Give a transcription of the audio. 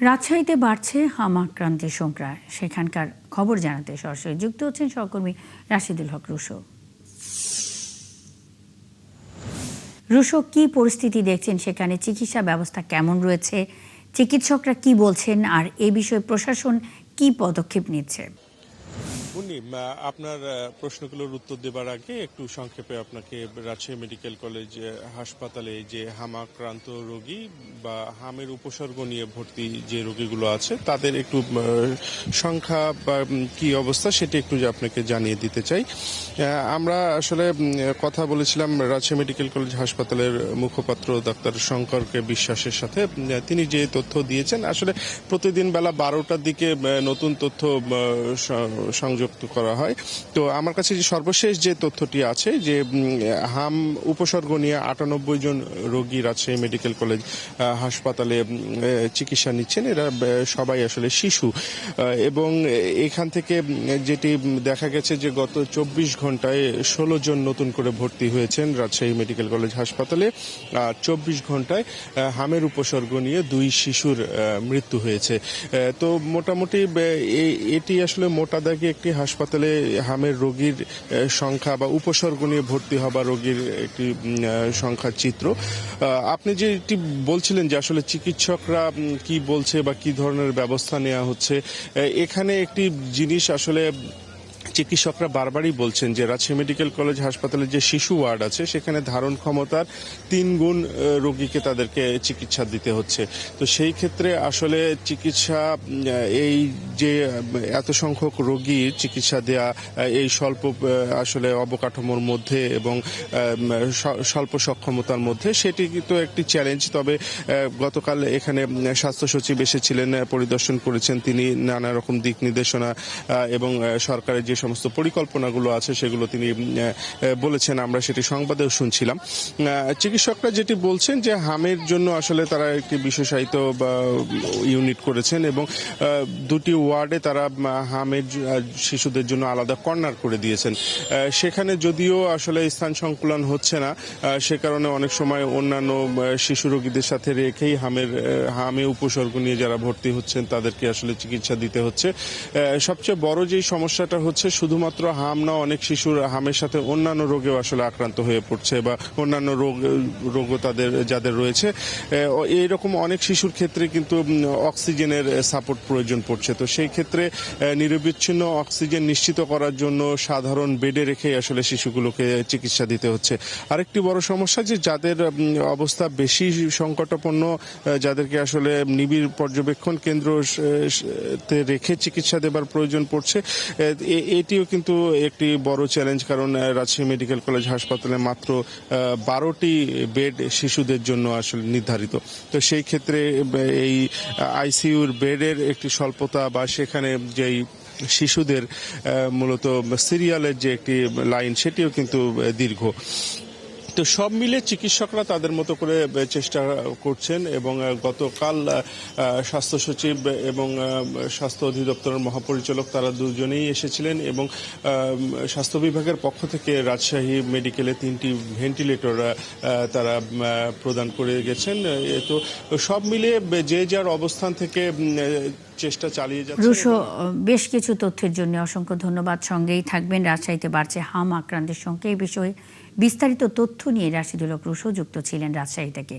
রাজশাহীতে বাড়ছে হাম আক্রান্তের সংখ্যা। সেখানকার খবর জানাতে সরাসরি যুক্ত হচ্ছেন সহকর্মী রাশিদুল হক রুশো। রুশো, কি পরিস্থিতি দেখছেন সেখানে? চিকিৎসা ব্যবস্থা কেমন রয়েছে? চিকিৎসকরা কি বলছেন, আর এ বিষয়ে প্রশাসন কি পদক্ষেপ নিচ্ছে? আপনার প্রশ্নগুলোর উত্তর দেবার আগে একটু সংক্ষেপে আপনাকে রাজশাহী মেডিকেল কলেজ হাসপাতালে যে হামাক্রান্ত রোগী বা হামের উপসর্গ নিয়ে ভর্তি যে রোগীগুলো আছে তাদের একটু সংখ্যা বা কি অবস্থা সেটা একটু আপনাকে জানিয়ে দিতে চাই। আমরা আসলে কথা বলেছিলাম রাজশাহী মেডিকেল কলেজ হাসপাতালের মুখপাত্র ডাক্তার শঙ্করকে বিশ্বাসের সাথে। তিনি যে তথ্য দিয়েছেন, আসলে প্রতিদিন বেলা 12টার দিকে নতুন তথ্য সংযুক্ত করা হয়। তো আমার কাছে যে সর্বশেষ যে তথ্যটি আছে যে হাম উপসর্গ নিয়ে 98 জন রোগী রাজশাহী মেডিকেল কলেজ হাসপাতালে চিকিৎসা নিচ্ছেন। এরা সবাই আসলে শিশু, এবং এখান থেকে যেটি দেখা গেছে যে গত 24 ঘন্টায় 16 জন নতুন করে ভর্তি হয়েছেন রাজশাহী মেডিকেল কলেজ হাসপাতালে। 24 ঘন্টায় হামের উপসর্গ নিয়ে 2 শিশুর মৃত্যু হয়েছে। তো মোটামুটি এটি আসলে মোটা দাগে একটি হাসপাতালে হামের রোগীর সংখ্যা বা উপসর্গ নিয়ে ভর্তি হওয়া রোগীর একটি সংখ্যার চিত্র। আপনি যেটি বলছিলেন যে আসলে চিকিৎসকরা কি বলছে বা কি ধরনের ব্যবস্থা নেওয়া হচ্ছে, এখানে একটি জিনিস আসলে চিকিৎসকরা বারবারই বলছেন যে রাজশাহী মেডিকেল কলেজ হাসপাতালে যে শিশু ওয়ার্ড আছে সেখানে ধারণ ক্ষমতার 3 গুণ রোগীকে তাদেরকে চিকিৎসা দিতে হচ্ছে। তো সেই ক্ষেত্রে আসলে চিকিৎসা, এই যে এত সংখ্যক রোগীর চিকিৎসা দেয়া এই স্বল্প আসলে অবকাঠামোর মধ্যে এবং স্বল্প সক্ষমতার মধ্যে, সেটি তো একটি চ্যালেঞ্জ। তবে গতকাল এখানে স্বাস্থ্য সচিব এসেছিলেন, পরিদর্শন করেছেন। তিনি নানা রকম দিক নির্দেশনা এবং সরকারের যে সমস্ত পরিকল্পনাগুলো আছে সেগুলো তিনি বলেছেন। আমরা সেটি সংবাদেও শুনছিলাম। চিকিৎসকরা যেটি বলছেন যে হামের জন্য আসলে তারা একটি বিশেষায়িত ইউনিট করেছেন এবং 2টি ওয়ার্ডে তারা হামের শিশুদের জন্য আলাদা কর্নার করে দিয়েছেন। সেখানে যদিও আসলে স্থান সংকুলন হচ্ছে না, সে কারণে অনেক সময় অন্যান্য শিশু রোগীদের সাথে রেখেই হামে উপসর্গ নিয়ে যারা ভর্তি হচ্ছেন তাদেরকে আসলে চিকিৎসা দিতে হচ্ছে। সবচেয়ে বড় যে সমস্যাটা হচ্ছে, শুধুমাত্র হাম না, অনেক শিশুর হামের সাথে অন্যান্য রোগেও আসলে আক্রান্ত হয়ে পড়ছে বা অন্যান্য রোগও যাদের রয়েছে। এইরকম অনেক শিশুর ক্ষেত্রে কিন্তু অক্সিজেনের সাপোর্ট প্রয়োজন পড়ছে। তো সেই ক্ষেত্রে নিরবিচ্ছিন্ন অক্সিজেন নিশ্চিত করার জন্য সাধারণ বেডে রেখেই আসলে শিশুগুলোকে চিকিৎসা দিতে হচ্ছে। আরেকটি বড় সমস্যা যে যাদের অবস্থা বেশি সংকটাপন্ন, যাদেরকে আসলে নিবিড় পর্যবেক্ষণ কেন্দ্রে রেখে চিকিৎসা দেবার প্রয়োজন পড়ছে, এটিও কিন্তু একটি বড় চ্যালেঞ্জ। কারণ রাজশাহী মেডিকেল কলেজ হাসপাতালে মাত্র 12টি বেড শিশুদের জন্য আসলে নির্ধারিত। তো সেই ক্ষেত্রে এই আইসিইউর বেডের একটি স্বল্পতা বা সেখানে যেই শিশুদের মূলত সিরিয়ালের যে একটি লাইন সেটিও কিন্তু দীর্ঘ। তো সব মিলে চিকিৎসকরা তাদের মতো করে চেষ্টা করছেন এবং গতকাল স্বাস্থ্য সচিব এবং স্বাস্থ্য অধিদপ্তরের মহাপরিচালক তারা দুজনেই এসেছিলেন এবং স্বাস্থ্য বিভাগের পক্ষ থেকে রাজশাহী মেডিকেলে 3টি ভেন্টিলেটর তারা প্রদান করে গেছেন। তো সব মিলিয়ে যে যার অবস্থান থেকে চেষ্টা চালিয়ে যাচ্ছে। রুশো, বেশ কিছু তথ্যের জন্য অসংখ্য ধন্যবাদ। সঙ্গেই থাকবেন। রাজশাহীতে বাড়ছে হাম আক্রান্তের সংখ্যা, এই বিষয়ে বিস্তারিত তথ্য নিয়ে রাশিদুল হক রুশো যুক্ত ছিলেন রাজশাহী থেকে।